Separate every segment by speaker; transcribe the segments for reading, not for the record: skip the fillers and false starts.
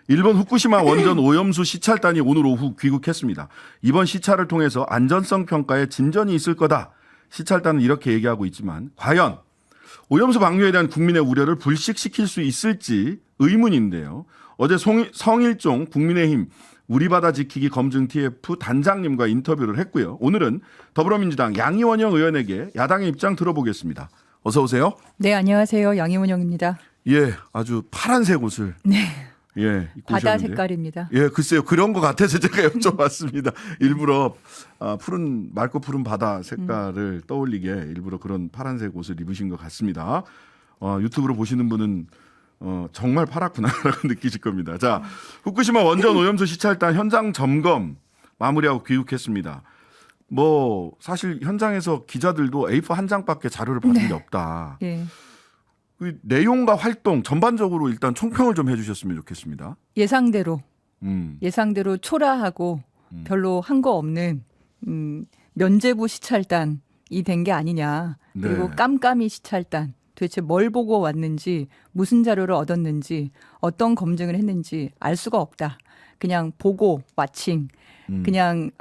Speaker 1: 일본 후쿠시마 원전 오염수 시찰단이 오늘 오후 귀국했습니다. 이번 시찰을 통해서 안전성 평가에 진전이 있을 거다. 시찰단은 이렇게 얘기하고 있지만 과연 오염수 방류에 대한 국민의 우려를 불식시킬 수 있을지 의문인데요. 어제 성일종 국민의힘 우리바다 지키기 검증 TF 단장님과 인터뷰를 했고요. 오늘은 더불어민주당 양이원영 의원에게 야당의 입장 들어보겠습니다. 어서 오세요.
Speaker 2: 네, 안녕하세요. 양이원영입니다.
Speaker 1: 예, 아주 파란색 옷을
Speaker 2: 네.
Speaker 1: 예, 입고
Speaker 2: 바다
Speaker 1: 오셨는데요.
Speaker 2: 색깔입니다.
Speaker 1: 예, 글쎄요. 그런 것 같아서 제가 여쭤봤습니다. 일부러 맑고 푸른 바다 색깔을 떠올리게 일부러 그런 파란색 옷을 입으신 것 같습니다. 유튜브로 보시는 분은 정말 파랗구나라고 느끼실 겁니다. 자, 후쿠시마 원전 오염수 시찰단 현장 점검 마무리하고 귀국했습니다. 뭐 사실 현장에서 기자들도 A4 한 장밖에 자료를 받은 게 없다.
Speaker 2: 예.
Speaker 1: 그 내용과 활동 전반적으로 일단 총평을 좀 해주셨으면 좋겠습니다.
Speaker 2: 예상대로
Speaker 1: 음.
Speaker 2: 초라하고 별로 한 거 없는 면제부 시찰단이 된 게 아니냐. 그리고
Speaker 1: 네.
Speaker 2: 깜깜이 시찰단. 도대체 뭘 보고 왔는지, 무슨 자료를 얻었는지, 어떤 검증을 했는지 알 수가 없다. 그냥 보고 와칭, 그냥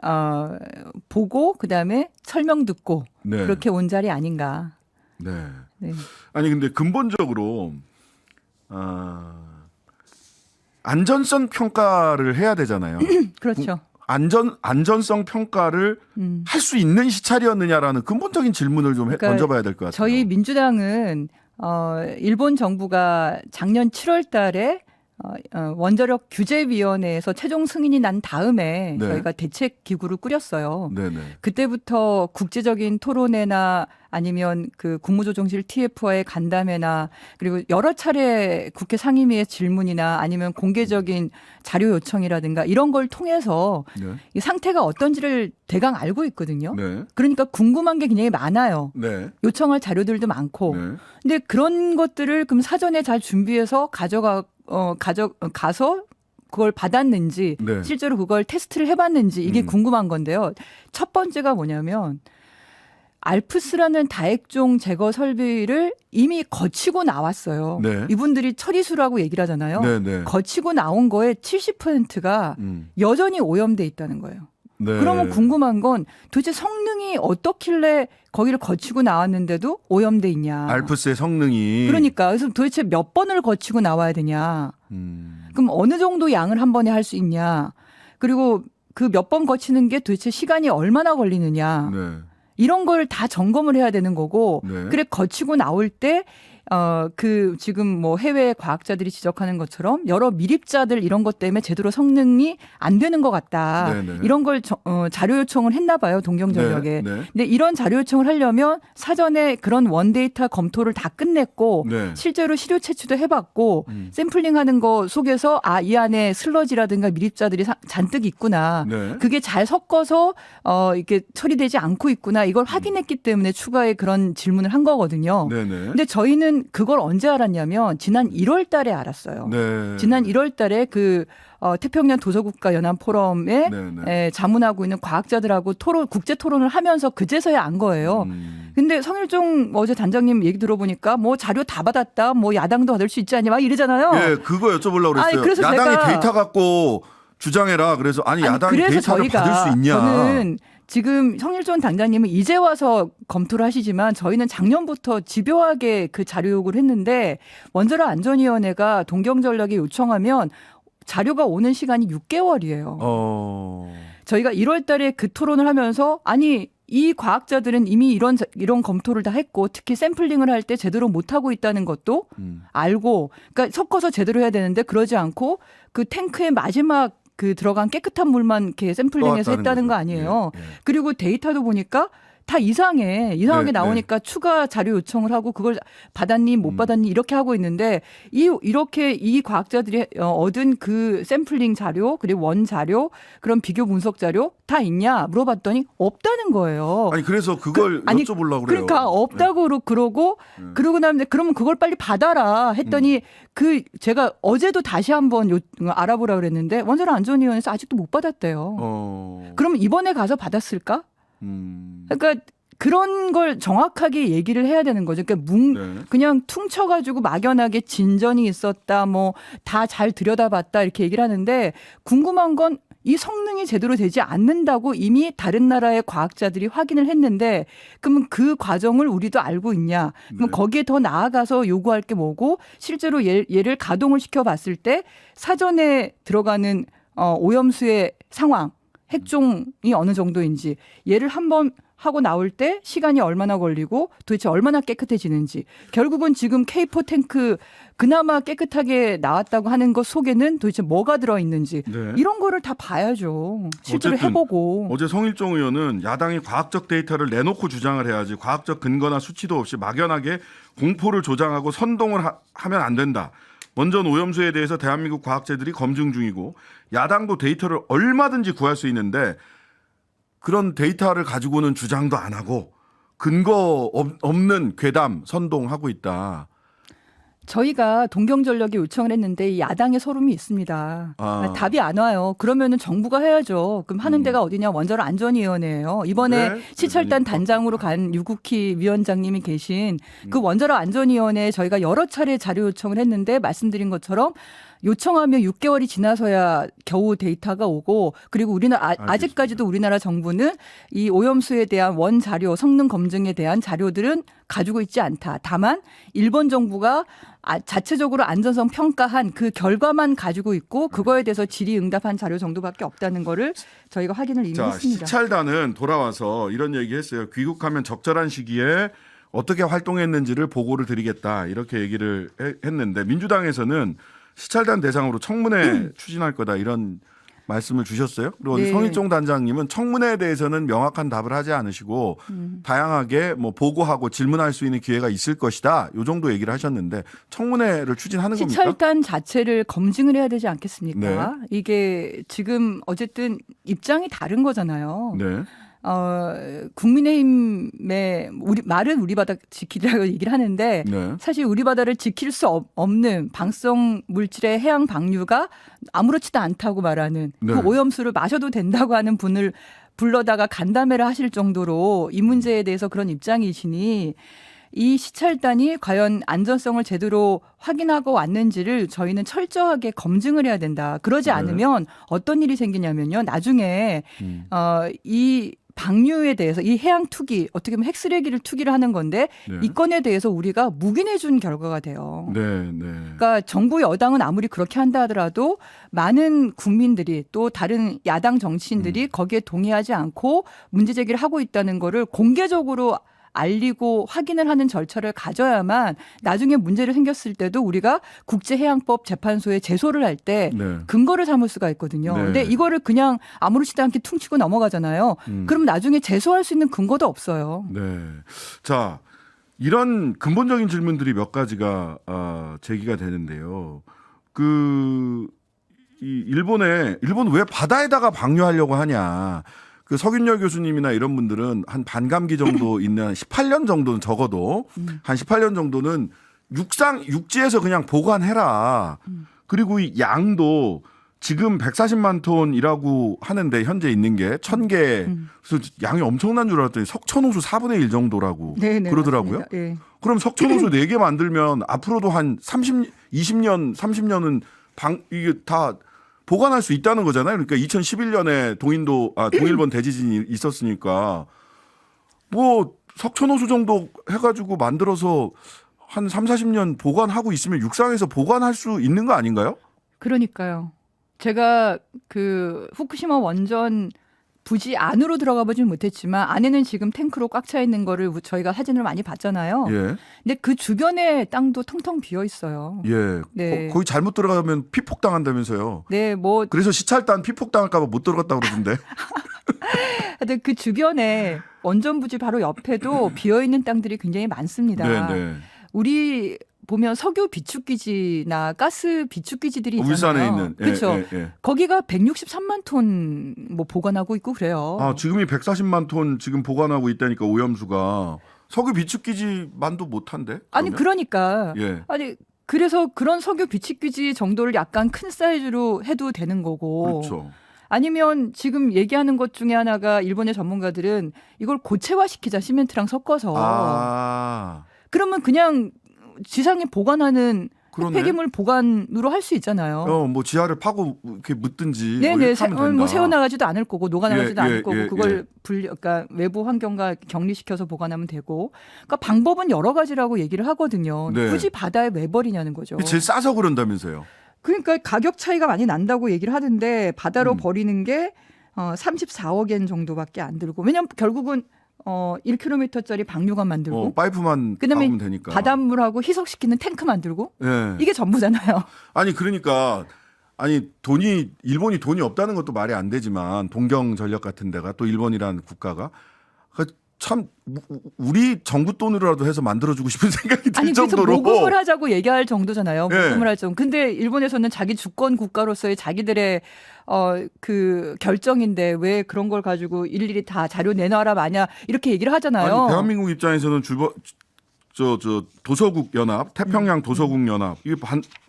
Speaker 2: 보고 그다음에 설명 듣고
Speaker 1: 네.
Speaker 2: 그렇게 온 자리 아닌가.
Speaker 1: 네.
Speaker 2: 네.
Speaker 1: 아니 근데 근본적으로 안전성 평가를 해야 되잖아요.
Speaker 2: 그렇죠.
Speaker 1: 안전성 평가를 할 수 있는 시찰이었느냐라는 근본적인 질문을 좀
Speaker 2: 그러니까
Speaker 1: 던져봐야 될 것 같아요.
Speaker 2: 저희 민주당은 일본 정부가 작년 7월 달에 원자력 규제위원회에서 최종 승인이 난 다음에
Speaker 1: 네.
Speaker 2: 저희가 대책 기구를 꾸렸어요.
Speaker 1: 네네.
Speaker 2: 그때부터 국제적인 토론회나 아니면 그 국무조정실 TF와의 간담회나 그리고 여러 차례 국회 상임위의 질문이나 아니면 공개적인 자료 요청이라든가 이런 걸 통해서
Speaker 1: 네.
Speaker 2: 이 상태가 어떤지를 대강 알고 있거든요.
Speaker 1: 네.
Speaker 2: 그러니까 궁금한 게 굉장히 많아요.
Speaker 1: 네.
Speaker 2: 요청할 자료들도 많고.
Speaker 1: 네.
Speaker 2: 근데 그런 것들을 그럼 사전에 잘 준비해서 가서 그걸 받았는지
Speaker 1: 네.
Speaker 2: 실제로 그걸 테스트를 해봤는지 이게 궁금한 건데요. 첫 번째가 뭐냐면 알프스라는 다액종 제거 설비를 이미 거치고 나왔어요.
Speaker 1: 네.
Speaker 2: 이분들이 처리수라고 얘기를 하잖아요.
Speaker 1: 네. 네.
Speaker 2: 거치고 나온 거에 70%가 여전히 오염돼 있다는 거예요.
Speaker 1: 네.
Speaker 2: 그러면 궁금한 건 도대체 성능이 어떻길래 거기를 거치고 나왔는데도 오염돼 있냐.
Speaker 1: 알프스의 성능이
Speaker 2: 그러니까 그래서 도대체 몇 번을 거치고 나와야 되냐.
Speaker 1: 음.
Speaker 2: 그럼 어느 정도 양을 한 번에 할 수 있냐. 그리고 그 몇 번 거치는 게 도대체 시간이 얼마나 걸리느냐.
Speaker 1: 네.
Speaker 2: 이런 걸 다 점검을 해야 되는 거고.
Speaker 1: 네.
Speaker 2: 그래 거치고 나올 때 지금 뭐 해외 과학자들이 지적하는 것처럼 여러 미립자들 이런 것 때문에 제대로 성능이 안 되는 것 같다.
Speaker 1: 네네.
Speaker 2: 이런 걸 자료 요청을 했나 봐요. 동경전력에.
Speaker 1: 네. 네.
Speaker 2: 근데 이런 자료 요청을 하려면 사전에 그런 원데이터 검토를 다 끝냈고
Speaker 1: 네.
Speaker 2: 실제로 시료 채취도 해봤고 샘플링하는 거 속에서 이 안에 슬러지라든가 미립자들이 잔뜩 있구나.
Speaker 1: 네.
Speaker 2: 그게 잘 섞어서 이렇게 처리되지 않고 있구나. 이걸 확인했기 때문에 추가의 그런 질문을 한 거거든요.
Speaker 1: 네네.
Speaker 2: 근데 저희는 그걸 언제 알았냐면 지난 1월 달에 알았어요.
Speaker 1: 네.
Speaker 2: 지난 1월 달에 그 태평양 도서국가 연합 포럼에
Speaker 1: 네네.
Speaker 2: 자문하고 있는 과학자들하고 국제 토론을 하면서 그제서야 안 거예요. 근데 성일종 어제 단장님 얘기 들어보니까 뭐 자료 다 받았다. 뭐 야당도 받을 수 있지 않냐 막 이러잖아요.
Speaker 1: 예, 그거 여쭤보려고 그랬어요.
Speaker 2: 아니, 그래서
Speaker 1: 야당이
Speaker 2: 제가-
Speaker 1: 데이터 갖고 주장해라. 그래서 야당이
Speaker 2: 그래서
Speaker 1: 데이터를
Speaker 2: 저희가
Speaker 1: 받을 수 있냐.
Speaker 2: 저는 지금 성일종 당장님은 이제 와서 검토를 하시지만 저희는 작년부터 집요하게 그 자료 요구를 했는데 원자력 안전위원회가 동경전력에 요청하면 자료가 오는 시간이 6개월이에요. 저희가 1월 달에 그 토론을 하면서 이 과학자들은 이미 이런 검토를 다 했고 특히 샘플링을 할 때 제대로 못하고 있다는 것도 알고 그러니까 섞어서 제대로 해야 되는데 그러지 않고 그 탱크의 마지막 그 들어간 깨끗한 물만 이렇게 샘플링해서
Speaker 1: 떠왔다는
Speaker 2: 했다는 거
Speaker 1: 거죠.
Speaker 2: 아니에요.
Speaker 1: 예, 예.
Speaker 2: 그리고 데이터도 보니까 다 이상하게
Speaker 1: 네,
Speaker 2: 나오니까 추가 자료 요청을 하고 그걸 받았니 못 받았니 이렇게 하고 있는데 이렇게 이 과학자들이 얻은 그 샘플링 자료 그리고 원 자료 그런 비교 분석 자료 다 있냐 물어봤더니 없다는 거예요.
Speaker 1: 아니 그래서 그걸 여쭤보려고 그래요.
Speaker 2: 그러니까 없다고 그러고 그러고 나면 그러면 그걸 빨리 받아라 했더니 제가 어제도 다시 한번 알아보라 그랬는데 원자력 안전위원회에서 아직도 못 받았대요. 그럼 이번에 가서 받았을까? 그러니까 그런 걸 정확하게 얘기를 해야 되는 거죠. 그러니까
Speaker 1: 네.
Speaker 2: 그냥 퉁쳐가지고 막연하게 진전이 있었다, 뭐 다 잘 들여다봤다 이렇게 얘기를 하는데 궁금한 건 이 성능이 제대로 되지 않는다고 이미 다른 나라의 과학자들이 확인을 했는데 그러면 그 과정을 우리도 알고 있냐? 그럼
Speaker 1: 네.
Speaker 2: 거기에 더 나아가서 요구할 게 뭐고 실제로 얘를 가동을 시켜봤을 때 사전에 들어가는 오염수의 상황, 핵종이 어느 정도인지 얘를 한번 하고 나올 때 시간이 얼마나 걸리고 도대체 얼마나 깨끗해지는지 결국은 지금 K4 탱크 그나마 깨끗하게 나왔다고 하는 것 속에는 도대체 뭐가 들어있는지
Speaker 1: 네.
Speaker 2: 이런 거를 다 봐야죠. 실제로
Speaker 1: 어쨌든
Speaker 2: 해보고.
Speaker 1: 어제 성일종 의원은 야당이 과학적 데이터를 내놓고 주장을 해야지 과학적 근거나 수치도 없이 막연하게 공포를 조장하고 선동을 하면 안 된다. 먼저 오염수에 대해서 대한민국 과학자들이 검증 중이고 야당도 데이터를 얼마든지 구할 수 있는데 그런 데이터를 가지고는 주장도 안 하고 근거 없는 괴담 선동하고 있다.
Speaker 2: 저희가 동경전력에 요청을 했는데 이 야당의 서름이 있습니다. 답이 안 와요. 그러면은 정부가 해야죠. 그럼 하는 데가 어디냐? 원자로 안전위원회예요. 이번에
Speaker 1: 네?
Speaker 2: 시찰단 단장으로 간 유국희 위원장님이 계신 그 원자로 안전위원회에 저희가 여러 차례 자료 요청을 했는데 말씀드린 것처럼 요청하면 6개월이 지나서야 겨우 데이터가 오고 그리고 우리나라 아직까지도 우리나라 정부는 이 오염수에 대한 원자료 성능 검증에 대한 자료들은 가지고 있지 않다. 다만 일본 정부가 자체적으로 안전성 평가한 그 결과만 가지고 있고 그거에 대해서 질의응답한 자료 정도밖에 없다는 거를 저희가 확인을 이미 했습니다.
Speaker 1: 시찰단은 돌아와서 이런 얘기했어요. 귀국하면 적절한 시기에 어떻게 활동했는지를 보고를 드리겠다 이렇게 얘기를 했는데 민주당에서는 시찰단 대상으로 청문회 추진할 거다 이런 말씀을 주셨어요. 그리고
Speaker 2: 네.
Speaker 1: 성일종 단장님은 청문회에 대해서는 명확한 답을 하지 않으시고 다양하게 뭐 보고하고 질문할 수 있는 기회가 있을 것이다. 이 정도 얘기를 하셨는데 청문회를 추진하는 겁니까?
Speaker 2: 시찰단 자체를 검증을 해야 되지 않겠습니까?
Speaker 1: 네.
Speaker 2: 이게 지금 어쨌든 입장이 다른 거잖아요.
Speaker 1: 네.
Speaker 2: 국민의힘의 말은 우리 바다 지키라고 얘기를 하는데
Speaker 1: 네.
Speaker 2: 사실 우리 바다를 지킬 수 없는 방사성 물질의 해양 방류가 아무렇지도 않다고 말하는
Speaker 1: 네.
Speaker 2: 그 오염수를 마셔도 된다고 하는 분을 불러다가 간담회를 하실 정도로 이 문제에 대해서 그런 입장이시니 이 시찰단이 과연 안전성을 제대로 확인하고 왔는지를 저희는 철저하게 검증을 해야 된다. 그러지
Speaker 1: 네.
Speaker 2: 않으면 어떤 일이 생기냐면요. 나중에 이 방류에 대해서 이 해양 투기 어떻게 보면 핵쓰레기를 투기를 하는 건데
Speaker 1: 네.
Speaker 2: 이 건에 대해서 우리가 묵인해 준 결과가 돼요.
Speaker 1: 네. 네.
Speaker 2: 그러니까 정부 여당은 아무리 그렇게 한다 하더라도 많은 국민들이 또 다른 야당 정치인들이 거기에 동의하지 않고 문제 제기를 하고 있다는 거를 공개적으로 알리고 확인을 하는 절차를 가져야만 나중에 문제를 생겼을 때도 우리가 국제해양법 재판소에 제소를 할 때
Speaker 1: 네.
Speaker 2: 근거를 삼을 수가 있거든요.
Speaker 1: 네.
Speaker 2: 근데 이거를 그냥 아무렇지도 않게 퉁치고 넘어가잖아요. 그럼 나중에 제소할 수 있는 근거도 없어요.
Speaker 1: 네. 자, 이런 근본적인 질문들이 몇 가지가 제기가 되는데요. 일본 왜 바다에다가 방류하려고 하냐? 그 서균열 교수님이나 이런 분들은 한 반감기 정도 있는 18년 정도는 적어도 한 18년 정도는 육지에서 그냥 보관해라. 그리고 이 양도 지금 140만 톤이라고 하는데 현재 있는 게 1000개. 그래서 양이 엄청난 줄 알았더니 석촌호수 4분의 1 정도라고
Speaker 2: 네네,
Speaker 1: 그러더라고요.
Speaker 2: 네.
Speaker 1: 그럼 석촌호수 4개 만들면 앞으로도 한 20년, 30년은 이게 다 보관할 수 있다는 거잖아요. 그러니까 2011년에 동일본 대지진이 있었으니까 뭐 석촌호수 정도 해가지고 만들어서 한 3, 40년 보관하고 있으면 육상에서 보관할 수 있는 거 아닌가요?
Speaker 2: 그러니까요. 제가 그 후쿠시마 원전 부지 안으로 들어가 보진 못했지만 안에는 지금 탱크로 꽉 차 있는 거를 저희가 사진을 많이 봤잖아요.
Speaker 1: 예.
Speaker 2: 근데 그 주변에 땅도 텅텅 비어 있어요.
Speaker 1: 예.
Speaker 2: 네.
Speaker 1: 거기 잘못 들어가면 피폭 당한다면서요.
Speaker 2: 네, 뭐
Speaker 1: 그래서 시찰단 피폭 당할까 봐 못 들어갔다고 그러던데.
Speaker 2: 하여튼 그 주변에 원전 부지 바로 옆에도 비어 있는 땅들이 굉장히 많습니다.
Speaker 1: 네, 네.
Speaker 2: 우리 보면 석유 비축기지나 가스 비축기지들이 있잖아요.
Speaker 1: 울산에 있는. 예,
Speaker 2: 그렇죠.
Speaker 1: 예, 예.
Speaker 2: 거기가 163만 톤 뭐 보관하고 있고 그래요.
Speaker 1: 지금이 140만 톤 지금 보관하고 있다니까 오염수가 석유 비축기지만도 못한데?
Speaker 2: 아니 그러니까
Speaker 1: 예.
Speaker 2: 아니 그래서 그런 석유 비축기지 정도를 약간 큰 사이즈로 해도 되는 거고.
Speaker 1: 그렇죠.
Speaker 2: 아니면 지금 얘기하는 것 중에 하나가 일본의 전문가들은 이걸 고체화시키자 시멘트랑 섞어서 그러면 그냥 지상에 보관하는
Speaker 1: 그러네.
Speaker 2: 폐기물 보관으로 할 수 있잖아요.
Speaker 1: 뭐 지하를 파고 이렇게 묻든지
Speaker 2: 네네.
Speaker 1: 뭐 이렇게 하면 된다.
Speaker 2: 뭐 새어나가지도 않을 거고 녹아나가지도
Speaker 1: 예,
Speaker 2: 않을
Speaker 1: 예,
Speaker 2: 거고
Speaker 1: 예,
Speaker 2: 그걸 그러니까 외부 환경과 격리시켜서 보관하면 되고. 그러니까 방법은 여러 가지라고 얘기를 하거든요.
Speaker 1: 네.
Speaker 2: 굳이 바다에 왜 버리냐는 거죠.
Speaker 1: 제일 싸서 그런다면서요.
Speaker 2: 그러니까 가격 차이가 많이 난다고 얘기를 하던데 바다로
Speaker 1: 음.
Speaker 2: 버리는 게 34억 엔 정도밖에 안 들고. 왜냐면 결국은 1km짜리 방류관 만들고
Speaker 1: 파이프만
Speaker 2: 그다음에
Speaker 1: 박으면 되니까.
Speaker 2: 바닷물하고 희석시키는 탱크 만들고
Speaker 1: 예.
Speaker 2: 이게 전부잖아요.
Speaker 1: 아니 그러니까 일본이 돈이 없다는 것도 말이 안 되지만 동경 전력 같은 데가 또 일본이라는 국가가 참 우리 정부 돈으로라도 해서 만들어주고 싶은 생각이 들
Speaker 2: 아니 그래서
Speaker 1: 정도로
Speaker 2: 모금을 하자고 얘기할 정도잖아요.
Speaker 1: 예.
Speaker 2: 모금을 할 정도. 근데 일본에서는 자기 주권 국가로서의 자기들의 그 결정인데 왜 그런 걸 가지고 일일이 다 자료 내놔라 마냐 이렇게 얘기를 하잖아요.
Speaker 1: 아니, 대한민국 입장에서는 도서국 연합, 태평양 도서국 연합, 이게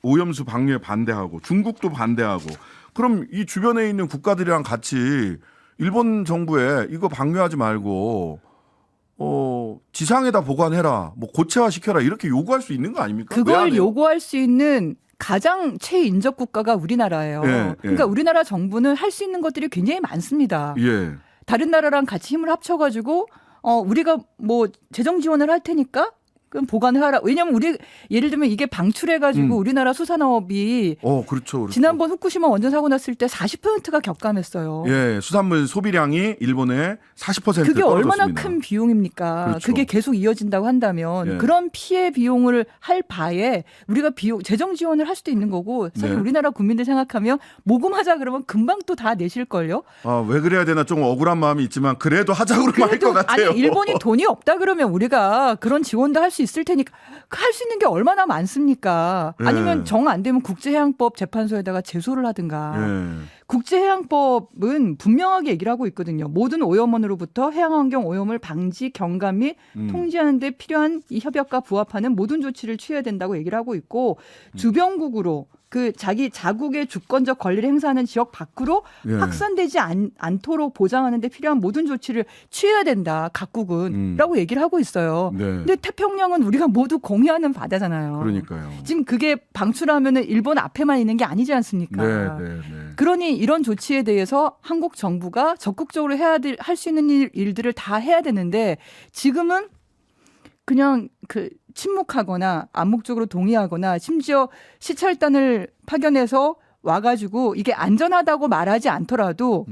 Speaker 1: 오염수 방류에 반대하고 중국도 반대하고 그럼 이 주변에 있는 국가들이랑 같이 일본 정부에 이거 방류하지 말고 지상에다 보관해라, 뭐 고체화 시켜라 이렇게 요구할 수 있는 거 아닙니까? 왜안
Speaker 2: 그걸
Speaker 1: 해요?
Speaker 2: 요구할 수 있는 가장 최인적 국가가 우리나라예요.
Speaker 1: 예.
Speaker 2: 그러니까 우리나라 정부는 할 수 있는 것들이 굉장히 많습니다.
Speaker 1: 예.
Speaker 2: 다른 나라랑 같이 힘을 합쳐가지고 우리가 뭐 재정 지원을 할 테니까 그럼 보관하라. 왜냐하면 우리 예를 들면 이게 방출해가지고 우리나라 수산업이
Speaker 1: 그렇죠.
Speaker 2: 지난번 후쿠시마 원전 사고 났을 때 40%가 격감했어요.
Speaker 1: 예, 수산물 소비량이 일본의 40%
Speaker 2: 그게 얼마나
Speaker 1: 떨어졌습니다.
Speaker 2: 큰 비용입니까?
Speaker 1: 그렇죠.
Speaker 2: 그게 계속 이어진다고 한다면
Speaker 1: 예.
Speaker 2: 그런 피해 비용을 할 바에 우리가 재정 지원을 할 수도 있는 거고 사실
Speaker 1: 네.
Speaker 2: 우리나라 국민들 생각하면 모금하자 그러면 금방 또 다 내실걸요?
Speaker 1: 왜 그래야 되나 좀 억울한 마음이 있지만 그래도 하자고 그러면 할 것 같아요.
Speaker 2: 아니 일본이 돈이 없다 그러면 우리가 그런 지원도 할 수 있을 테니까 할 수 있는 게 얼마나 많습니까?
Speaker 1: 예.
Speaker 2: 아니면 정 안 되면 국제해양법 재판소에다가 제소를 하든가.
Speaker 1: 예.
Speaker 2: 국제해양법은 분명하게 얘기를 하고 있거든요. 모든 오염원으로부터 해양환경 오염을 방지, 경감 및 통제하는 데 필요한 이 협약과 부합하는 모든 조치를 취해야 된다고 얘기를 하고 있고 주변국으로 그 자기 자국의 주권적 권리를 행사하는 지역 밖으로
Speaker 1: 예.
Speaker 2: 확산되지 않도록 보장하는 데 필요한 모든 조치를 취해야 된다. 각국은 라고 얘기를 하고 있어요.
Speaker 1: 네.
Speaker 2: 근데 태평양은 우리가 모두 공유하는 바다잖아요.
Speaker 1: 그러니까요.
Speaker 2: 지금 그게 방출하면은 일본 앞에만 있는 게 아니지 않습니까?
Speaker 1: 네.
Speaker 2: 그러니 이런 조치에 대해서 한국 정부가 적극적으로 할 수 있는 일들을 다 해야 되는데 지금은 그냥 침묵하거나 암묵적으로 동의하거나 심지어 시찰단을 파견해서 와가지고 이게 안전하다고 말하지 않더라도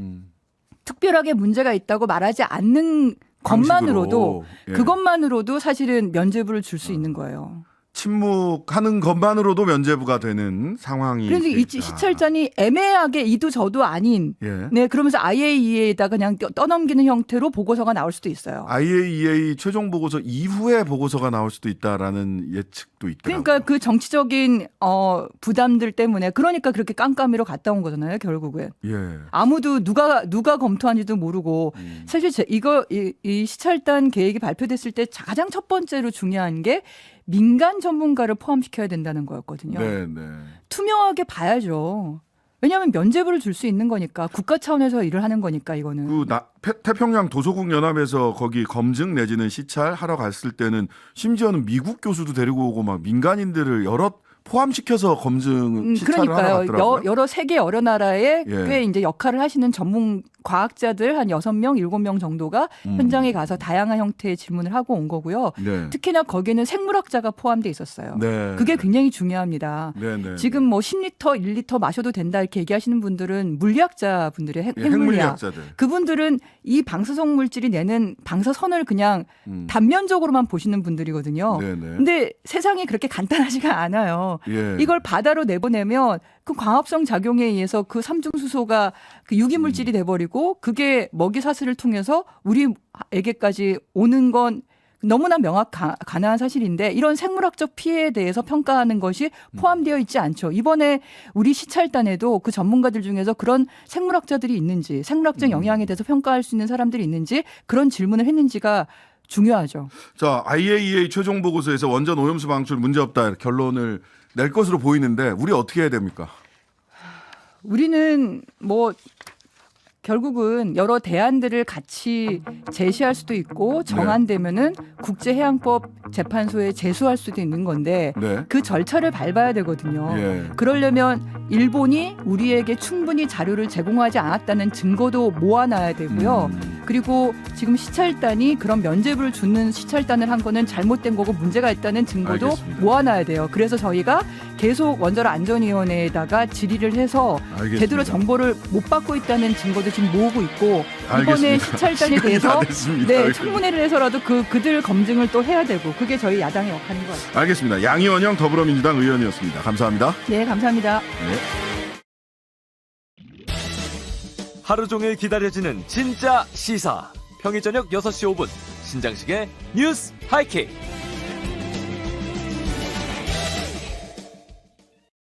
Speaker 2: 특별하게 문제가 있다고 말하지 않는 것만으로도
Speaker 1: 예.
Speaker 2: 그것만으로도 사실은 면죄부를 줄 수 있는 거예요.
Speaker 1: 침묵하는 것만으로도 면죄부가 되는 상황이
Speaker 2: 그래서 이
Speaker 1: 있다.
Speaker 2: 시찰단이 애매하게 이도 저도 아닌
Speaker 1: 예.
Speaker 2: 네 그러면서 IAEA에다 그냥 떠넘기는 형태로 보고서가 나올 수도 있어요.
Speaker 1: IAEA 최종 보고서 이후에 보고서가 나올 수도 있다라는 예측도 있더라고요.
Speaker 2: 그러니까 그 정치적인 부담들 때문에 그러니까 그렇게 깜깜이로 갔다 온 거잖아요 결국은.
Speaker 1: 예.
Speaker 2: 아무도 누가 검토한지도 모르고 사실 이 시찰단 계획이 발표됐을 때 가장 첫 번째로 중요한 게 민간 전문가를 포함시켜야 된다는 거였거든요.
Speaker 1: 네.
Speaker 2: 투명하게 봐야죠. 왜냐하면 면죄부를 줄 수 있는 거니까 국가 차원에서 일을 하는 거니까 이거는.
Speaker 1: 태평양 도서국 연합에서 거기 검증 내지는 시찰 하러 갔을 때는 심지어는 미국 교수도 데리고 오고 막 민간인들을 여러 포함시켜서 검증 시찰을 하러
Speaker 2: 그러니까요.
Speaker 1: 갔더라고요.
Speaker 2: 여러 세계 여러 나라에
Speaker 1: 예.
Speaker 2: 꽤 이제 역할을 하시는 전문 과학자들 한 6명, 7명 정도가 현장에 가서 다양한 형태의 질문을 하고 온 거고요.
Speaker 1: 네.
Speaker 2: 특히나 거기는 생물학자가 포함돼 있었어요.
Speaker 1: 네.
Speaker 2: 그게 굉장히 중요합니다.
Speaker 1: 네.
Speaker 2: 지금 뭐 10리터, 1리터 마셔도 된다 이렇게 얘기하시는 분들은 물리학자 분들의 핵물리학.
Speaker 1: 핵물리학자들.
Speaker 2: 그분들은 이 방사성 물질이 내는 방사선을 그냥 단면적으로만 보시는 분들이거든요.
Speaker 1: 네네.
Speaker 2: 근데 세상이 그렇게 간단하지가 않아요.
Speaker 1: 예.
Speaker 2: 이걸 바다로 내보내면 그 광합성 작용에 의해서 그 삼중수소가 그 유기물질이 돼버리고 그게 먹이 사슬을 통해서 우리에게까지 오는 건 너무나 가능한 사실인데 이런 생물학적 피해에 대해서 평가하는 것이 포함되어 있지 않죠. 이번에 우리 시찰단에도 그 전문가들 중에서 그런 생물학자들이 있는지 생물학적 영향에 대해서 평가할 수 있는 사람들이 있는지 그런 질문을 했는지가 중요하죠.
Speaker 1: 자, IAEA 최종 보고서에서 원전 오염수 방출 문제없다 결론을 낼 것으로 보이는데 우리 어떻게 해야 됩니까?
Speaker 2: 우리는 뭐 결국은 여러 대안들을 같이 제시할 수도 있고 정안되면은 국제해양법 재판소에 제소할 수도 있는 건데
Speaker 1: 네.
Speaker 2: 그 절차를 밟아야 되거든요.
Speaker 1: 예.
Speaker 2: 그러려면 일본이 우리에게 충분히 자료를 제공하지 않았다는 증거도 모아놔야 되고요. 그리고 지금 시찰단이 그런 면죄부를 주는 시찰단을 한 거는 잘못된 거고 문제가 있다는 증거도
Speaker 1: 알겠습니다.
Speaker 2: 모아놔야 돼요. 그래서 저희가 계속 원자로 안전위원회에다가 질의를 해서
Speaker 1: 알겠습니다.
Speaker 2: 제대로 정보를 못 받고 있다는 증거도 지금 모으고 있고 이번에
Speaker 1: 알겠습니다.
Speaker 2: 시찰단에
Speaker 1: 시간이
Speaker 2: 대해서
Speaker 1: 다 됐습니다.
Speaker 2: 네,
Speaker 1: 알겠습니다.
Speaker 2: 청문회를 해서라도 그들 검증을 또 해야 되고 그게 저희 야당의 역할인 것 같습니다.
Speaker 1: 알겠습니다. 양희원영 더불어민주당 의원이었습니다. 감사합니다.
Speaker 2: 네, 감사합니다.
Speaker 1: 네.
Speaker 3: 하루 종일 기다려지는 진짜 시사. 평일 저녁 6시 5분 신장식의 뉴스 하이킥.